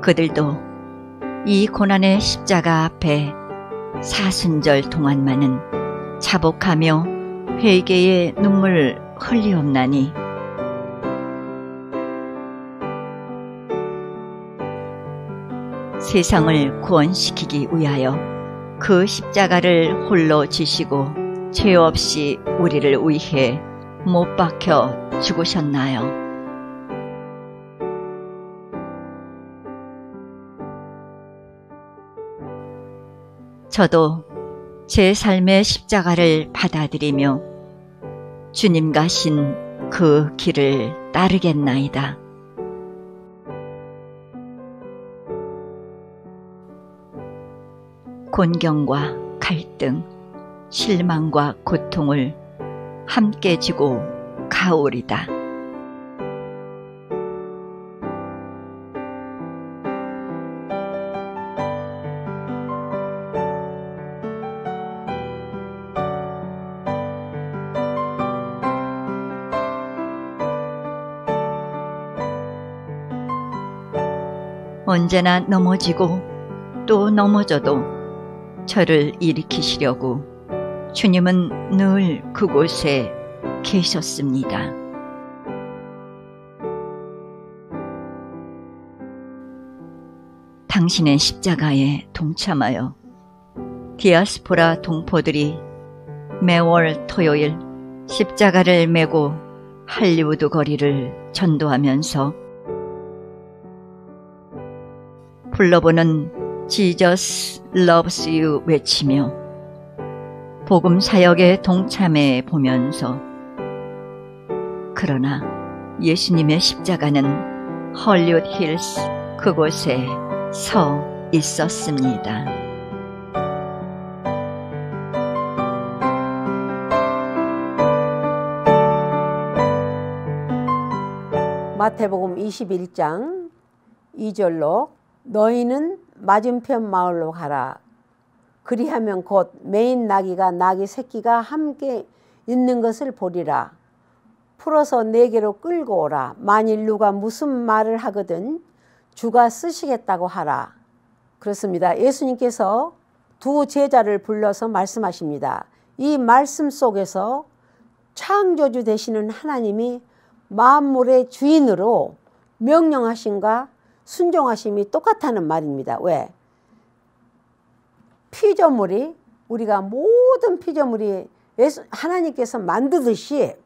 그들도 이 고난의 십자가 앞에 사순절 동안만은 자복하며 회개의 눈물 흘리옵나니 세상을 구원시키기 위하여 그 십자가를 홀로 지시고 죄 없이 우리를 위해 못 박혀 죽으셨나요? 저도 제 삶의 십자가를 받아들이며 주님 가신 그 길을 따르겠나이다. 곤경과 갈등, 실망과 고통을 함께 지고 가오리다. 언제나 넘어지고 또 넘어져도 저를 일으키시려고 주님은 늘 그곳에 계셨습니다. 당신의 십자가에 동참하여 디아스포라 동포들이 매월 토요일 십자가를 메고 할리우드 거리를 전도하면서 불러보는 Jesus loves you 외치며 복음 사역에 동참해 보면서 그러나 예수님의 십자가는 헐리우드 힐스 그곳에 서 있었습니다. 마태복음 21장 2절로 너희는 맞은편 마을로 가라. 그리하면 곧 매인 나귀가 나귀 새끼가 함께 있는 것을 보리라. 풀어서 내게로 끌고 오라. 만일 누가 무슨 말을 하거든 주가 쓰시겠다고 하라. 그렇습니다. 예수님께서 두 제자를 불러서 말씀하십니다. 이 말씀 속에서 창조주 되시는 하나님이 만물의 주인으로 명령하심과 순종하심이 똑같다는 말입니다. 왜? 피조물이 우리가 모든 피조물이 하나님께서 만드듯이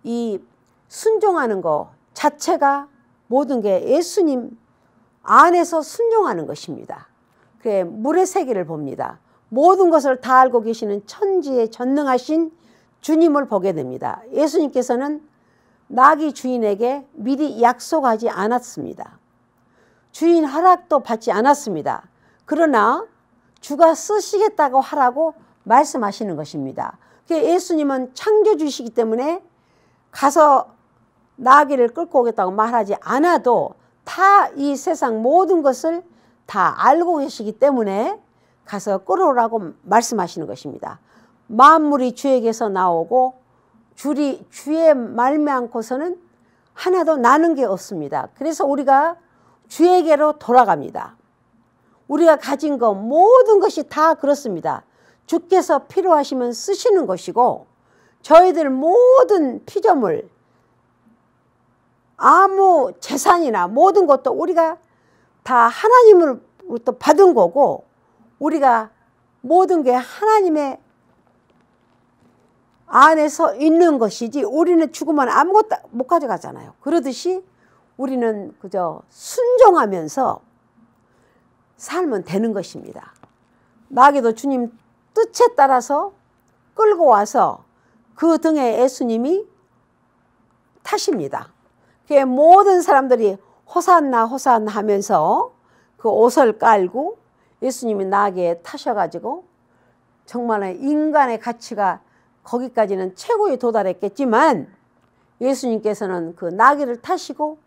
이 순종하는 것 자체가 모든 게 예수님 안에서 순종하는 것입니다. 그래 물의 세계를 봅니다. 모든 것을 다 알고 계시는 천지에 전능하신 주님을 보게 됩니다. 예수님께서는 나귀 주인에게 미리 약속하지 않았습니다. 주인 허락도 받지 않았습니다. 그러나 주가 쓰시겠다고 하라고 말씀하시는 것입니다. 예수님은 창조주시기 때문에 가서 나귀를 끌고 오겠다고 말하지 않아도 다 이 세상 모든 것을 다 알고 계시기 때문에 가서 끌어오라고 말씀하시는 것입니다. 만물이 주에게서 나오고 주의 말미암고서는 하나도 나는 게 없습니다. 그래서 우리가 주에게로 돌아갑니다. 우리가 가진 것 모든 것이 다 그렇습니다. 주께서 필요하시면 쓰시는 것이고 저희들 모든 피조물, 아무 재산이나 모든 것도 우리가 다 하나님으로부터 받은 거고, 우리가 모든 게 하나님의 안에서 있는 것이지, 우리는 죽으면 아무것도 못 가져가잖아요. 그러듯이 우리는 그저 순종하면서 살면 되는 것입니다. 나귀도 주님 뜻에 따라서 끌고 와서 그 등에 예수님이 타십니다. 그 모든 사람들이 호산나 호산나 하면서 그 옷을 깔고 예수님이 나귀에 타셔가지고, 정말 인간의 가치가 거기까지는 최고에 도달했겠지만, 예수님께서는 그 나귀를 타시고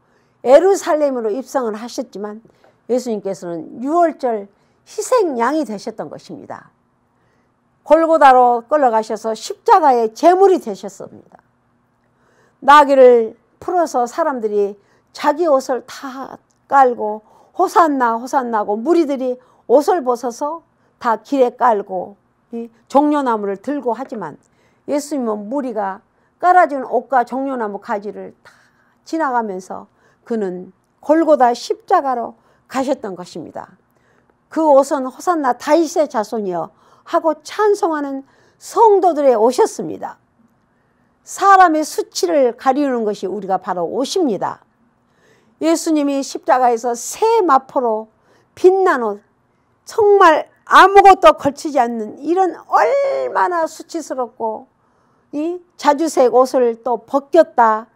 예루살렘으로 입성을 하셨지만, 예수님께서는 유월절 희생양이 되셨던 것입니다. 골고다로 끌어가셔서 십자가의 제물이 되셨습니다. 나귀를 풀어서 사람들이 자기 옷을 다 깔고 호산나 호산나고, 무리들이 옷을 벗어서 다 길에 깔고 이 종려나무를 들고 하지만, 예수님은 무리가 깔아준 옷과 종려나무 가지를 다 지나가면서 그는 골고다 십자가로 가셨던 것입니다. 그 옷은 호산나 다윗의 자손이여 하고 찬송하는 성도들의 옷이었습니다. 사람의 수치를 가리우는 것이 우리가 바로 옷입니다. 예수님이 십자가에서 새 마포로 빛난 옷, 정말 아무것도 걸치지 않는 이런 얼마나 수치스럽고 이 자주색 옷을 또 벗겼다,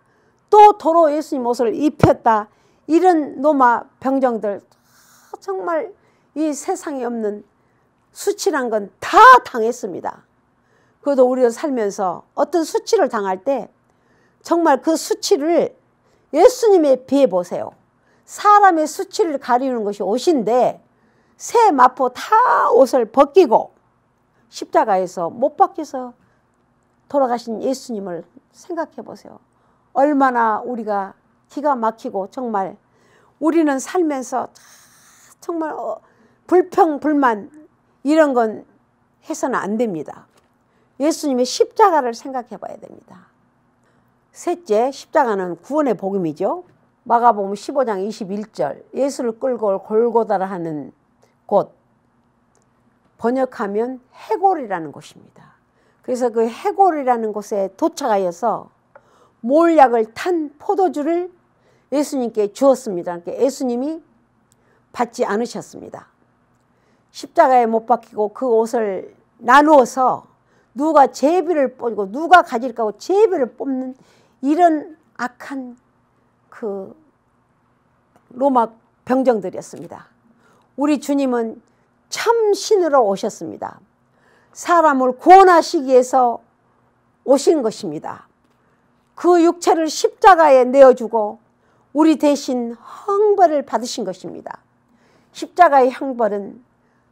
또 도로 예수님 옷을 입혔다, 이런 노마 병정들, 정말 이 세상에 없는 수치란 건 다 당했습니다. 그래도 우리가 살면서 어떤 수치를 당할 때 정말 그 수치를 예수님에 비해 보세요. 사람의 수치를 가리우는 것이 옷인데, 새 마포 다 옷을 벗기고 십자가에서 못 박혀서 돌아가신 예수님을 생각해 보세요. 얼마나 우리가 기가 막히고, 정말 우리는 살면서 정말 불평 불만 이런 건 해서는 안 됩니다. 예수님의 십자가를 생각해 봐야 됩니다. 셋째, 십자가는 구원의 복음이죠. 마가복음 15장 21절, 예수를 끌고 골고다라 하는 곳, 번역하면 해골이라는 곳입니다. 그래서 그 해골이라는 곳에 도착하여서 몰약을 탄 포도주를 예수님께 주었습니다. 그러니까 예수님이 받지 않으셨습니다. 십자가에 못 박히고 그 옷을 나누어서 누가 제비를 뽑고 누가 가질까 하고 제비를 뽑는 이런 악한 그 로마 병정들이었습니다. 우리 주님은 참 신으로 오셨습니다. 사람을 구원하시기 위해서 오신 것입니다. 그 육체를 십자가에 내어주고 우리 대신 형벌을 받으신 것입니다. 십자가의 형벌은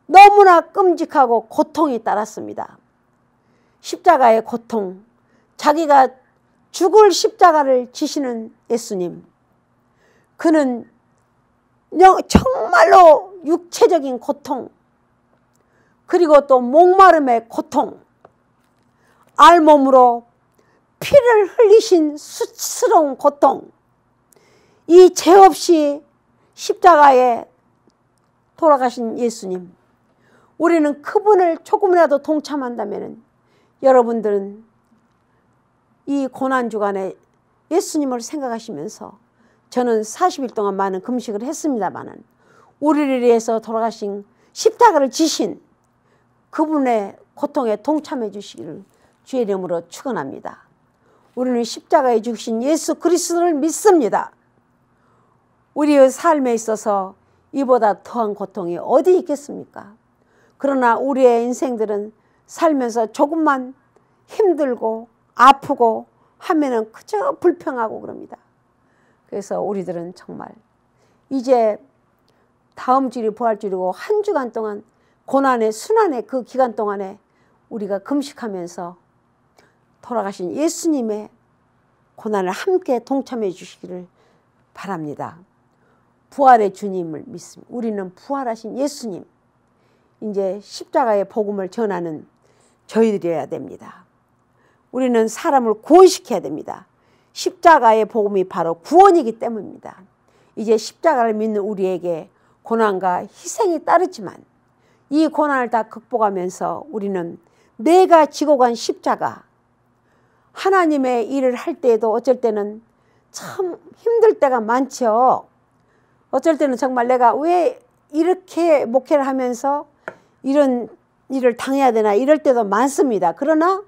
너무나 끔찍하고 고통이 따랐습니다. 십자가의 고통, 자기가 죽을 십자가를 지시는 예수님, 그는 정말로 육체적인 고통, 그리고 또 목마름의 고통, 알몸으로 피를 흘리신 수치스러운 고통, 이 죄 없이 십자가에 돌아가신 예수님, 우리는 그분을 조금이라도 동참한다면 여러분들은 이 고난주간에 예수님을 생각하시면서, 저는 40일 동안 많은 금식을 했습니다마는 우리를 위해서 돌아가신 십자가를 지신 그분의 고통에 동참해 주시기를 주의 이름으로 축원합니다. 우리는 십자가에 죽으신 예수 그리스도를 믿습니다. 우리의 삶에 있어서 이보다 더한 고통이 어디 있겠습니까? 그러나 우리의 인생들은 살면서 조금만 힘들고 아프고 하면은 그저 불평하고 그럽니다. 그래서 우리들은 정말 이제 다음 주일이 부활주일이고 한 주간 동안 고난의 순환의 그 기간 동안에 우리가 금식하면서 돌아가신 예수님의 고난을 함께 동참해 주시기를 바랍니다. 부활의 주님을 믿습니다. 우리는 부활하신 예수님, 이제 십자가의 복음을 전하는 저희들이어야 됩니다. 우리는 사람을 구원시켜야 됩니다. 십자가의 복음이 바로 구원이기 때문입니다. 이제 십자가를 믿는 우리에게 고난과 희생이 따르지만 이 고난을 다 극복하면서 우리는 내가 지고 간 십자가, 하나님의 일을 할 때에도 어쩔 때는 참 힘들 때가 많죠. 어쩔 때는 정말 내가 왜 이렇게 목회를 하면서 이런 일을 당해야 되나 이럴 때도 많습니다. 그러나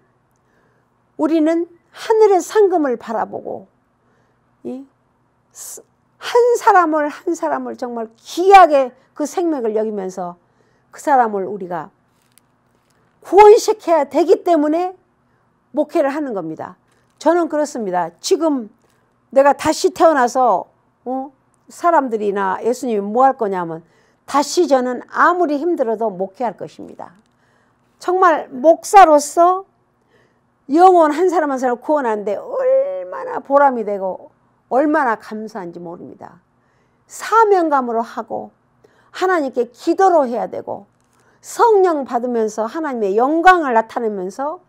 우리는 하늘의 상금을 바라보고 한 사람을 정말 귀하게 그 생명을 여기면서 그 사람을 우리가 구원시켜야 되기 때문에 목회를 하는 겁니다. 저는 그렇습니다. 지금 내가 다시 태어나서 사람들이나 예수님이 뭐 할 거냐면 다시 저는 아무리 힘들어도 목회할 것입니다. 정말 목사로서 영혼 한 사람 한 사람을 구원하는데 얼마나 보람이 되고 얼마나 감사한지 모릅니다. 사명감으로 하고 하나님께 기도로 해야 되고 성령 받으면서 하나님의 영광을 나타내면서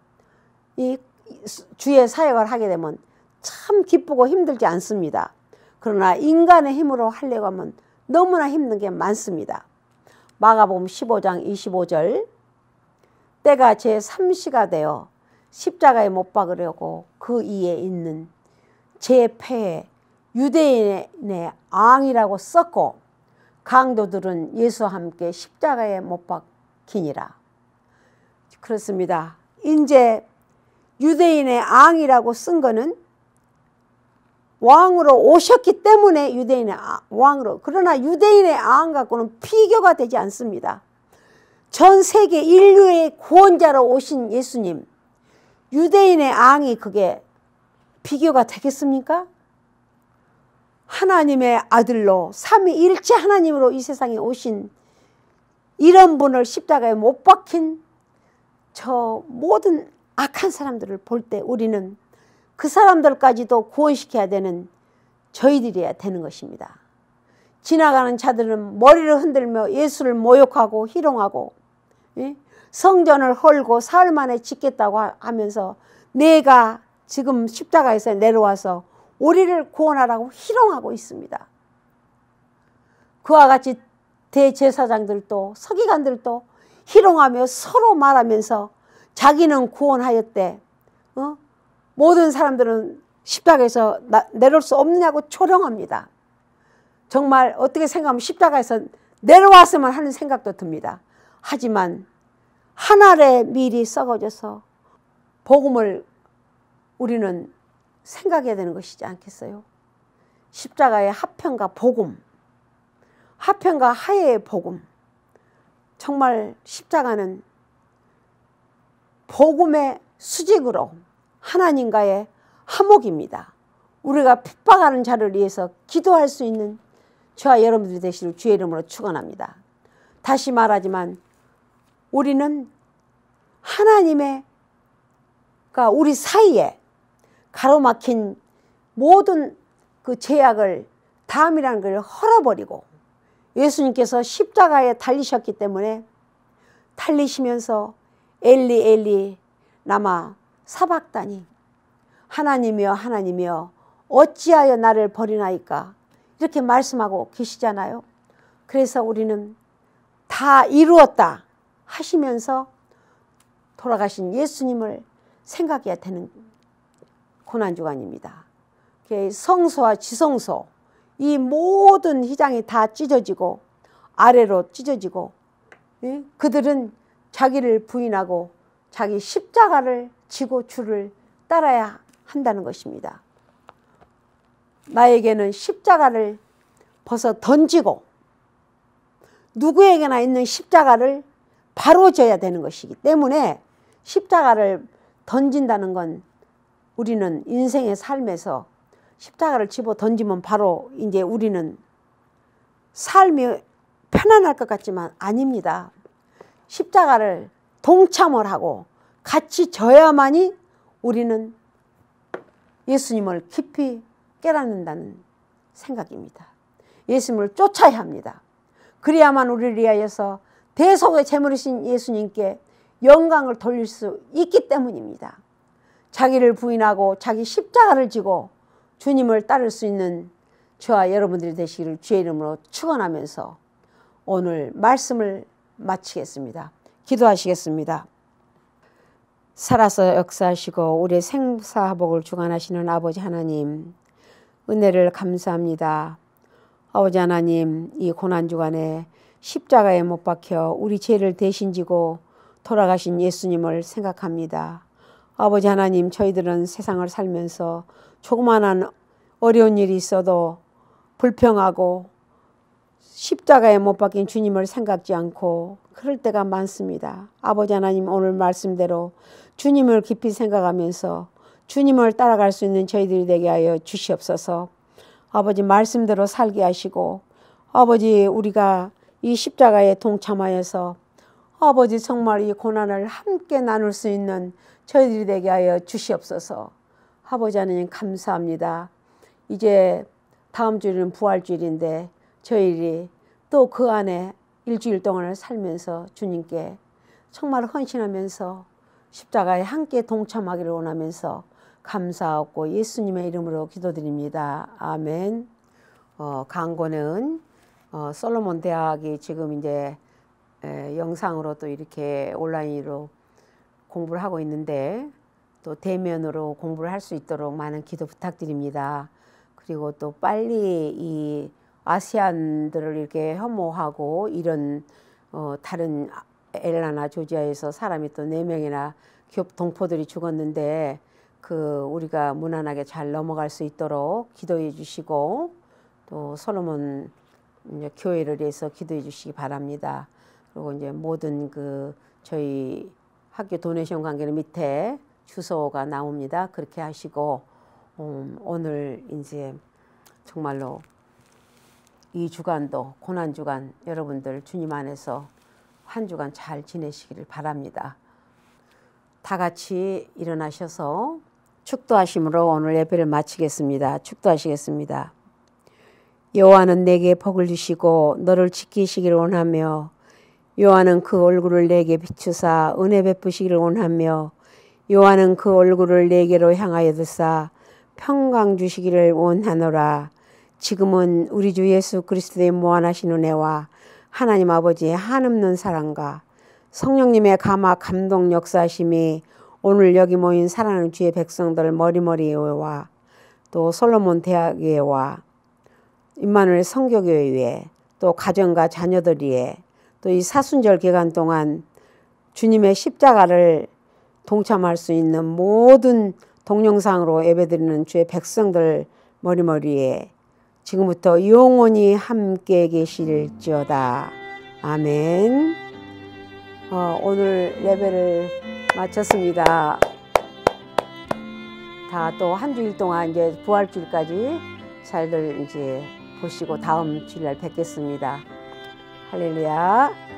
이 주의 사역을 하게 되면 참 기쁘고 힘들지 않습니다. 그러나 인간의 힘으로 하려고 하면 너무나 힘든 게 많습니다. 마가복음 15장 25절 때가 제3시가 되어 십자가에 못 박으려고 그 이에 있는 제 폐에 유대인의 앙이라고 썼고 강도들은 예수와 함께 십자가에 못 박히니라. 그렇습니다. 이제 유대인의 앙이라고 쓴 거는 왕으로 오셨기 때문에 유대인의 왕으로, 그러나 유대인의 앙 갖고는 비교가 되지 않습니다. 전 세계 인류의 구원자로 오신 예수님, 유대인의 앙이 그게 비교가 되겠습니까? 하나님의 아들로 삼위일체 하나님으로 이 세상에 오신 이런 분을 십자가에 못 박힌 저 모든 악한 사람들을 볼 때 우리는 그 사람들까지도 구원시켜야 되는 저희들이어야 되는 것입니다. 지나가는 자들은 머리를 흔들며 예수를 모욕하고 희롱하고 성전을 헐고 사흘 만에 짓겠다고 하면서 내가 지금 십자가에서 내려와서 우리를 구원하라고 희롱하고 있습니다. 그와 같이 대제사장들도 서기관들도 희롱하며 서로 말하면서 자기는 구원하였대. 모든 사람들은 십자가에서 내려올 수 없느냐고 조롱합니다. 정말 어떻게 생각하면 십자가에서 내려왔으면 하는 생각도 듭니다. 하지만 하늘의 밀이 썩어져서 복음을 우리는 생각해야 되는 것이지 않겠어요? 십자가의 하편과 복음, 하편과 하해의 복음. 정말 십자가는 복음의 수직으로 하나님과의 화목입니다. 우리가 핍박하는 자를 위해서 기도할 수 있는 저와 여러분들이 되시길 주의 이름으로 축원합니다. 다시 말하지만 우리는 하나님의 우리 사이에 가로막힌 모든 그 죄악을 다음이라는 걸 헐어버리고 예수님께서 십자가에 달리셨기 때문에 달리시면서 엘리 엘리 라마 사박다니 하나님이여 하나님이여 어찌하여 나를 버리나이까 이렇게 말씀하고 계시잖아요. 그래서 우리는 다 이루었다 하시면서 돌아가신 예수님을 생각해야 되는 고난주간입니다. 성소와 지성소 이 모든 휘장이 다 찢어지고 아래로 찢어지고 그들은 자기를 부인하고 자기 십자가를 지고 주를 따라야 한다는 것입니다. 나에게는 십자가를 벗어 던지고 누구에게나 있는 십자가를 바로 져야 되는 것이기 때문에 십자가를 던진다는 건 우리는 인생의 삶에서 십자가를 집어 던지면 바로 이제 우리는 삶이 편안할 것 같지만 아닙니다. 십자가를 동참을 하고 같이 져야만이 우리는 예수님을 깊이 깨닫는다는 생각입니다. 예수님을 쫓아야 합니다. 그래야만 우리를 위하여서 대속의 제물이신 예수님께 영광을 돌릴 수 있기 때문입니다. 자기를 부인하고 자기 십자가를 지고 주님을 따를 수 있는 저와 여러분들이 되시기를 주의 이름으로 축원하면서 오늘 말씀을 마치겠습니다. 기도하시겠습니다. 살아서 역사하시고 우리의 생사복을 주관하시는 아버지 하나님, 은혜를 감사합니다. 아버지 하나님, 이 고난주간에 십자가에 못 박혀 우리 죄를 대신 지고 돌아가신 예수님을 생각합니다. 아버지 하나님, 저희들은 세상을 살면서 조그마한 어려운 일이 있어도 불평하고 십자가에 못 박힌 주님을 생각지 않고 그럴 때가 많습니다. 아버지 하나님, 오늘 말씀대로 주님을 깊이 생각하면서 주님을 따라갈 수 있는 저희들이 되게 하여 주시옵소서. 아버지, 말씀대로 살게 하시고 아버지, 우리가 이 십자가에 동참하여서 아버지 정말 이 고난을 함께 나눌 수 있는 저희들이 되게 하여 주시옵소서. 아버지 하나님, 감사합니다. 이제 다음 주일은 부활주일인데 저희들이 또 그 안에 일주일 동안을 살면서 주님께 정말 헌신하면서 십자가에 함께 동참하기를 원하면서 감사하고 예수님의 이름으로 기도드립니다. 아멘. 강고는 솔로몬 대학이 지금 이제 영상으로 또 이렇게 온라인으로 공부를 하고 있는데 또 대면으로 공부를 할 수 있도록 많은 기도 부탁드립니다. 그리고 또 빨리 이 아시안들을 이렇게 혐오하고 이런 다른 엘라나 조지아에서 사람이 또 4명이나 동포들이 죽었는데 우리가 무난하게 잘 넘어갈 수 있도록 기도해 주시고 또 솔로몬 교회를 위해서 기도해 주시기 바랍니다. 그리고 이제 모든 저희 학교 도네이션 관계는 밑에 주소가 나옵니다. 그렇게 하시고 오늘 이제 정말로 이 주간도 고난주간 여러분들 주님 안에서 한 주간 잘 지내시기를 바랍니다. 다 같이 일어나셔서 축도하심으로 오늘 예배를 마치겠습니다. 축도하시겠습니다. 여호와는 내게 복을 주시고 너를 지키시기를 원하며 여호와는 그 얼굴을 내게 비추사 은혜 베푸시기를 원하며 여호와는 그 얼굴을 내게로 향하여 드사 평강 주시기를 원하노라. 지금은 우리 주 예수 그리스도의 무한하신 은혜와 하나님 아버지의 한없는 사랑과 성령님의 감화 감동 역사하심이 오늘 여기 모인 사랑하는 주의 백성들 머리머리와 또 솔로몬 대학교회와 임마누엘 성교교회 또 가정과 자녀들 위에 또 이 사순절 기간 동안 주님의 십자가를 동참할 수 있는 모든 동영상으로 예배드리는 주의 백성들 머리머리에 지금부터 영원히 함께 계실지어다. 아멘. 오늘 예배를 마쳤습니다. 다 또 한 주일 동안 이제 부활주일까지 잘들 이제 보시고 다음 주일날 뵙겠습니다. 할렐루야.